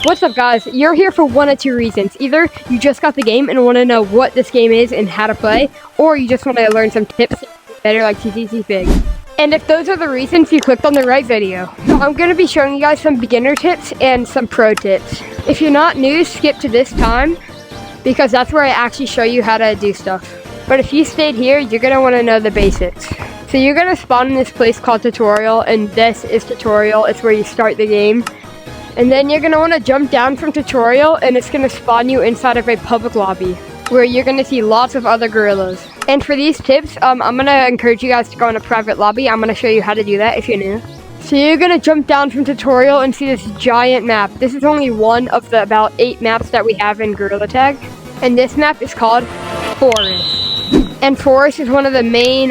What's up, guys? You're here for one of two reasons. Either you just got the game and want to know what this game is and how to play, or you just want to learn some tips to get better like TCC Fig. And if those are the reasons, you clicked on the right video. So I'm going to be showing you guys some beginner tips and some pro tips. If you're not new, skip to this time, because that's where I actually show you how to do stuff. But if you stayed here, you're going to want to know the basics. So you're going to spawn in this place called tutorial, and this is tutorial. It's where you start the game. And then you're going to want to jump down from tutorial, and it's going to spawn you inside of a public lobby where you're going to see lots of other gorillas. And for these tips, I'm going to encourage you guys to go in a private lobby. I'm going to show you how to do that if you're new. So you're going to jump down from tutorial and see this giant map. This is only one of the about 8 maps that we have in Gorilla Tag. And this map is called Forest. And Forest is one of the main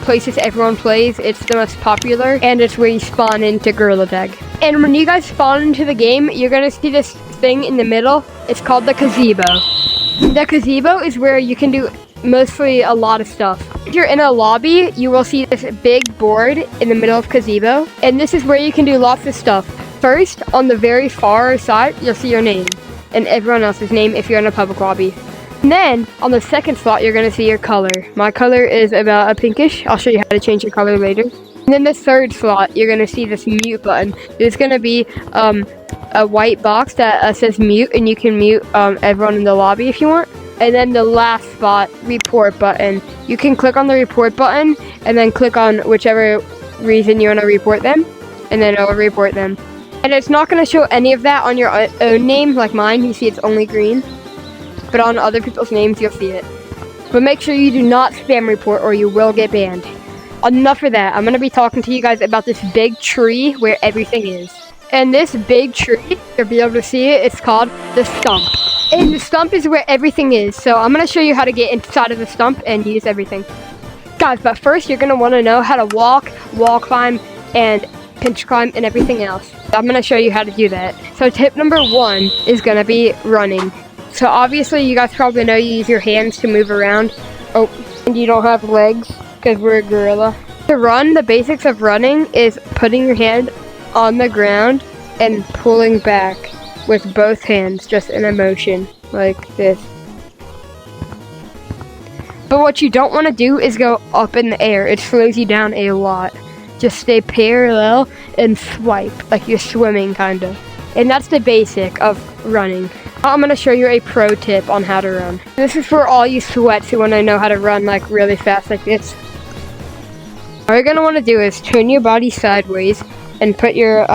places everyone plays. It's the most popular, and it's where you spawn into Gorilla Tag. And when you guys spawn into the game, you're going to see this thing in the middle. It's called the GAZEBO. The GAZEBO is where you can do mostly a lot of stuff. If you're in a lobby, you will see this big board in the middle of GAZEBO, and this is where you can do lots of stuff. First, on the very far side, you'll see your name, and everyone else's name if you're in a public lobby. And then, on the second slot, you're going to see your color. My color is about a pinkish. I'll show you how to change your color later. And then the third slot, you're going to see this mute button. There's going to be a white box that says mute, and you can mute everyone in the lobby if you want. And then the last spot, report button. You can click on the report button, and then click on whichever reason you want to report them, and then it'll report them. And it's not going to show any of that on your own name, like mine. You see it's only green. But on other people's names, you'll see it. But make sure you do not spam report, or you will get banned. Enough of that. I'm going to be talking to you guys about this big tree where everything is. And this big tree, you'll be able to see it, it's called the stump. And the stump is where everything is. So I'm going to show you how to get inside of the stump and use everything. Guys, but first you're going to want to know how to walk, wall climb, and pinch climb, and everything else. So I'm going to show you how to do that. So tip number 1 is going to be running. So obviously you guys probably know you use your hands to move around. Oh, and you don't have legs because we're a gorilla. To run, the basics of running is putting your hand on the ground and pulling back with both hands, just in a motion like this. But what you don't want to do is go up in the air. It slows you down a lot. Just stay parallel and swipe like you're swimming, kind of. And that's the basic of running. I'm going to show you a pro tip on how to run. This is for all you sweats who want to know how to run like really fast like this. All you're going to want to do is turn your body sideways and put your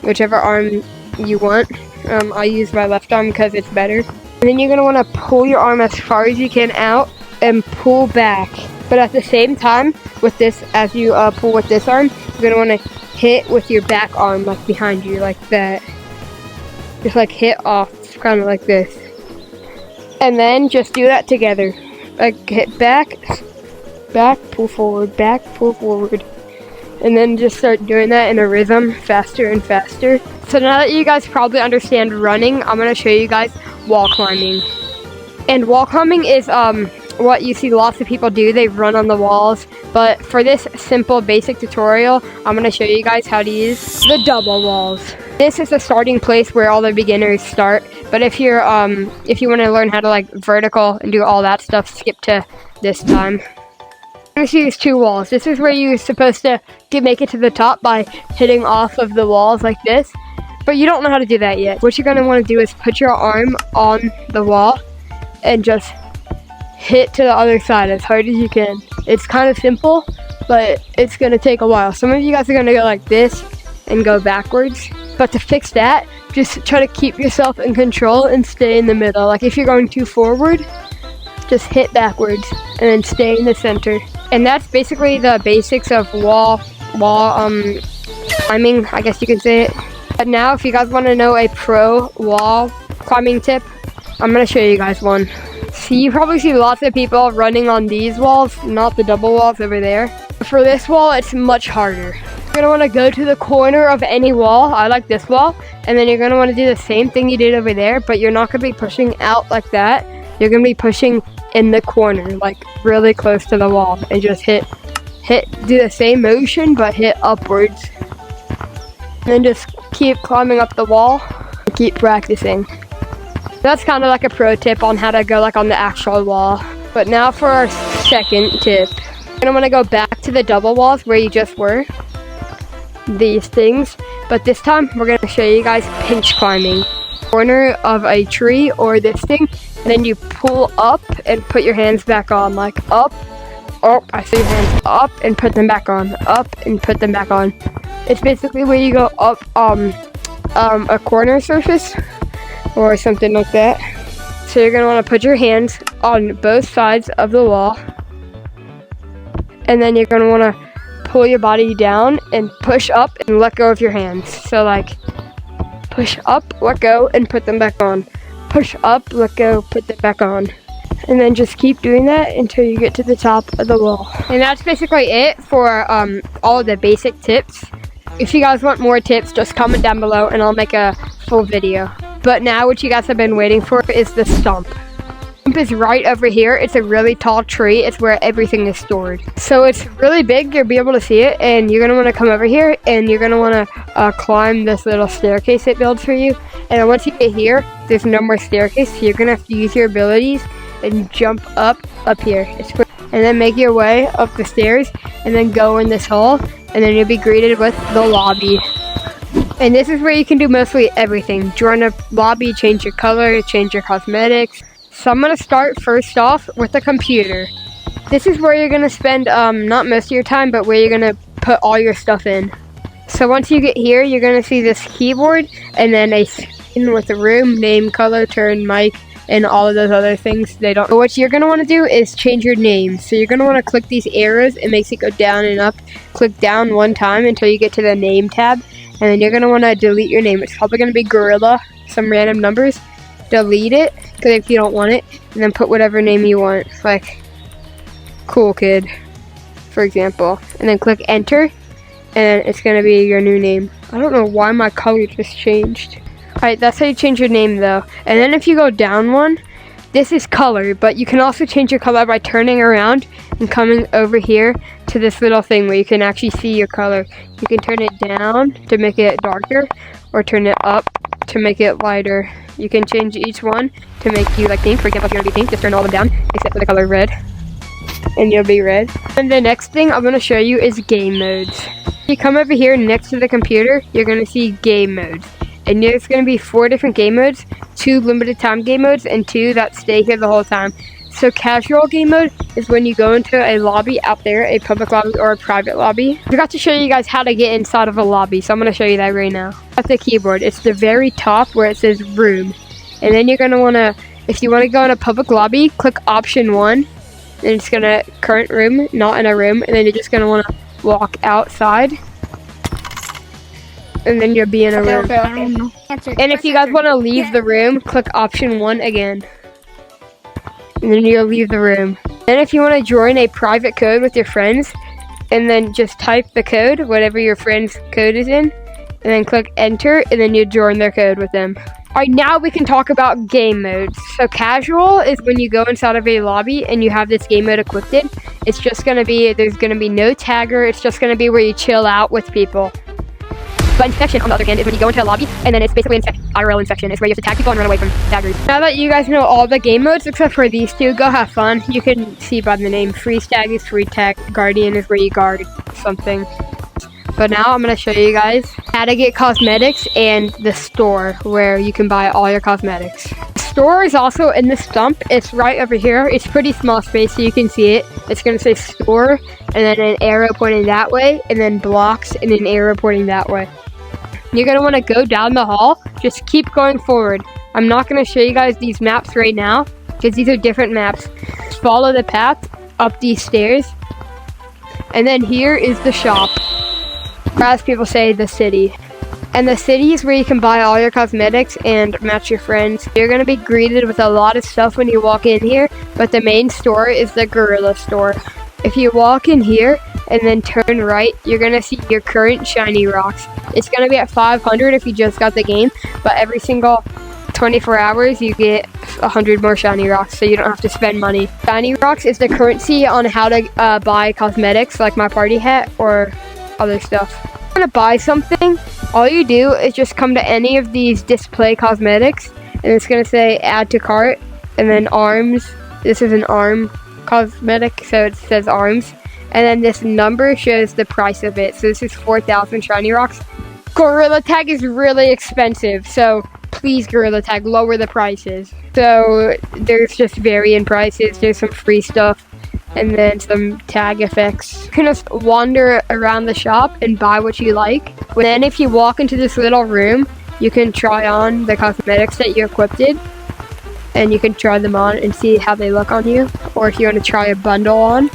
whichever arm you want. I use my left arm because it's better. And then you're going to want to pull your arm as far as you can out and pull back. But at the same time, with this, as you pull with this arm, you're going to want to hit with your back arm like behind you like that. Just like hit off. Kind of like this, and then just do that together. Like hit back, pull forward, back, pull forward, and then just start doing that in a rhythm, faster and faster. So now that you guys probably understand running, I'm going to show you guys wall climbing. And wall climbing is what you see lots of people do. They run on the walls, but for this simple basic tutorial, I'm going to show you guys how to use the double walls. This is the starting place where all the beginners start, but if you're if you want to learn how to like vertical and do all that stuff, skip to this time. You see these 2 walls. This is where you're supposed to make it to the top by hitting off of the walls like this, but you don't know how to do that yet. What you're going to want to do is put your arm on the wall and just hit to the other side as hard as you can. It's kind of simple, but it's going to take a while. Some of you guys are going to go like this and go backwards. But to fix that, just try to keep yourself in control and stay in the middle. Like if you're going too forward, just hit backwards and then stay in the center. And that's basically the basics of wall climbing, I guess you could say it. But now if you guys want to know a pro wall climbing tip, I'm going to show you guys one. So you probably see lots of people running on these walls, not the double walls over there. For this wall, it's much harder. You're going to want to go to the corner of any wall. I like this wall. And then you're going to want to do the same thing you did over there, but you're not going to be pushing out like that. You're going to be pushing in the corner, like really close to the wall, and just do the same motion, but hit upwards. And then just keep climbing up the wall. Keep practicing. That's kind of like a pro tip on how to go like on the actual wall. But now for our second tip. And I'm gonna go back to the double walls where you just were. These things. But this time we're gonna show you guys pinch climbing. Corner of a tree or this thing. And then you pull up and put your hands back on. Like up. Oh, I see your hands up and put them back on. Up and put them back on. It's basically where you go up a corner surface or something like that. So you're gonna want to put your hands on both sides of the wall, and then you're gonna want to pull your body down and push up and let go of your hands. So like push up, let go, and put them back on. Push up, let go, put them back on. And then just keep doing that until you get to the top of the wall. And that's basically it for all of the basic tips. If you guys want more tips, just comment down below and I'll make a full video. But now what you guys have been waiting for is the stump. Stump is right over here. It's a really tall tree. It's where everything is stored. So it's really big. You'll be able to see it, and you're going to want to come over here and you're going to want to climb this little staircase it builds for you. And then once you get here, there's no more staircase, so you're going to have to use your abilities and jump up here. And then make your way up the stairs and then go in this hole, and then you'll be greeted with the lobby. And this is where you can do mostly everything. Join a lobby, change your color, change your cosmetics. So I'm going to start first off with the computer. This is where you're going to spend not most of your time, but where you're going to put all your stuff in. So once you get here, you're going to see this keyboard and then a screen with a room, name, color, turn, mic, and all of those other things. What you're going to want to do is change your name. So you're going to want to click these arrows. It makes it go down and up. Click down one time until you get to the name tab. And then you're going to want to delete your name. It's probably going to be Gorilla, some random numbers. Delete it, because if you don't want it, and then put whatever name you want, like Cool Kid, for example. And then click enter, and it's going to be your new name. I don't know why my color just changed. Alright, that's how you change your name though. And then if you go down one, this is color, but you can also change your color by turning around and coming over here to this little thing where you can actually see your color. You can turn it down to make it darker, or turn it up to make it lighter. You can change each one to make you like pink. For example, if you're gonna be pink, just turn all of them down except for the color red, and you'll be red. And the next thing I'm gonna show you is game modes. If you come over here next to the computer, you're gonna see game modes. And there's going to be 4 different game modes, 2 limited time game modes, and 2 that stay here the whole time. So casual game mode is when you go into a lobby out there, a public lobby or a private lobby. I forgot to show you guys how to get inside of a lobby, so I'm going to show you that right now. At the keyboard, it's the very top where it says room. And then you're going to want to, if you want to go in a public lobby, click option 1. And it's going to current room, not in a room. And then you're just going to want to walk outside. And then you'll be in a room. And if you guys want to leave the room, click option 1 again. And then you'll leave the room. Then if you want to join a private code with your friends, and then just type the code, whatever your friend's code is in, and then click enter, and then you join their code with them. Alright, now we can talk about game modes. So casual is when you go inside of a lobby and you have this game mode equipped. It's just going to be, there's going to be no tagger. It's just going to be where you chill out with people. But infection, on the other hand, is when you go into a lobby, and then it's basically IRL infection. It's where you have to tag people and run away from taggers. Now that you guys know all the game modes, except for these 2, go have fun. You can see by the name, freeze tag is free tag, guardian is where you guard something. But now I'm going to show you guys how to get cosmetics and the store, where you can buy all your cosmetics. Store is also in the stump. It's right over here. It's pretty small space, so you can see it. It's going to say store, and then an arrow pointing that way, and then blocks, and an arrow pointing that way. You're going to want to go down the hall. Just keep going forward. I'm not going to show you guys these maps right now, because these are different maps. Just follow the path up these stairs. And then here is the shop. Or as people say, the city. And the city is where you can buy all your cosmetics and match your friends. You're going to be greeted with a lot of stuff when you walk in here, but the main store is the Gorilla store. If you walk in here and then turn right, you're going to see your current shiny rocks. It's going to be at 500 if you just got the game, but every single 24 hours you get 100 more shiny rocks, so you don't have to spend money. Shiny rocks is the currency on how to buy cosmetics, like my party hat or other stuff. If you want to buy something, All you do is just come to any of these display cosmetics, and it's going to say add to cart, and then arms. This is an arm cosmetic, so it says arms. And then this number shows the price of it. So this is 4,000 shiny rocks. Gorilla Tag is really expensive, so please Gorilla Tag, lower the prices. So there's just varying prices. There's some free stuff and then some tag effects. You can just wander around the shop and buy what you like. And then if you walk into this little room, you can try on the cosmetics that you equipped, and you can try them on and see how they look on you. Or if you want to try a bundle on,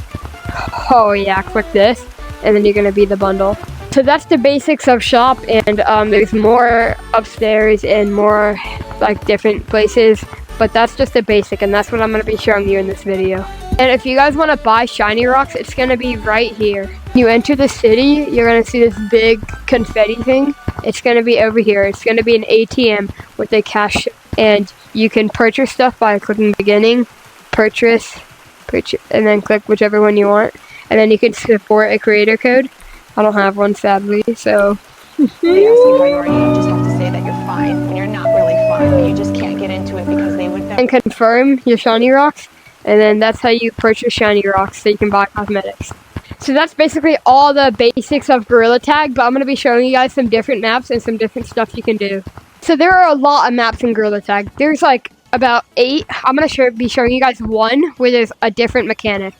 oh yeah, click this, and then you're gonna be the bundle. So that's the basics of shop, and there's more upstairs and more like different places, but that's just the basic, and that's what I'm gonna be showing you in this video. And if you guys want to buy shiny rocks, it's gonna be right here. When you enter the city, you're gonna see this big confetti thing. It's gonna be over here. It's gonna be an ATM with a cash, and you can purchase stuff by clicking beginning, purchase, and then click whichever one you want, and then you can support a creator code. I don't have one, sadly, so. They ask you how you are, you just have to say that you're fine when you're not really fine, but you just can't get into it because they would know. And confirm your shiny rocks, and then that's how you purchase shiny rocks so you can buy cosmetics. So that's basically all the basics of Gorilla Tag, but I'm going to be showing you guys some different maps and some different stuff you can do. So there are a lot of maps in Gorilla Tag. There's like about 8. I'm going to be showing you guys one where there's a different mechanic.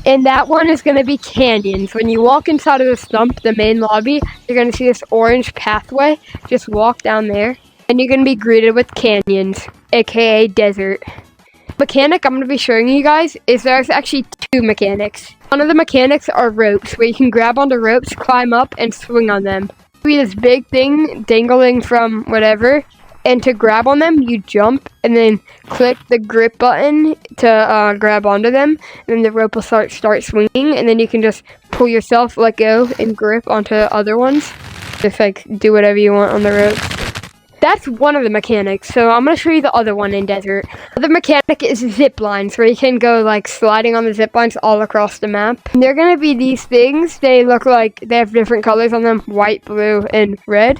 And that one is going to be canyons. When you walk inside of the Stump, the main lobby, you're going to see this orange pathway. Just walk down there, and you're going to be greeted with canyons, aka desert. Mechanic I'm going to be showing you guys is there's actually 2 mechanics. One of the mechanics are ropes, where you can grab onto ropes, climb up, and swing on them. Be this big thing dangling from whatever, and to grab on them, you jump and then click the grip button to grab onto them, and then the rope will start swinging, and then you can just pull yourself, let go, and grip onto other ones. Just like do whatever you want on the rope. That's one of the mechanics, so I'm going to show you the other one in desert. The other mechanic is ziplines, where you can go like sliding on the ziplines all across the map. And they're going to be these things. They look like they have different colors on them, white, blue, and red.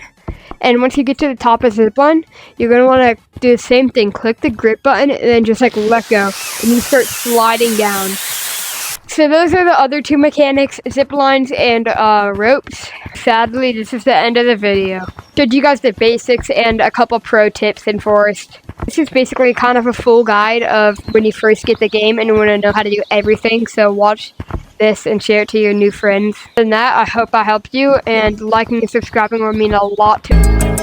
And once you get to the top of the zipline, you're going to want to do the same thing. Click the grip button and then just like let go. And you start sliding down. So those are the other 2 mechanics, zip lines and ropes. Sadly, this is the end of the video. Showed you guys the basics and a couple pro tips in Forest. This is basically kind of a full guide of when you first get the game and you want to know how to do everything. So watch this and share it to your new friends. And that, I hope I helped you, and liking and subscribing will mean a lot to me.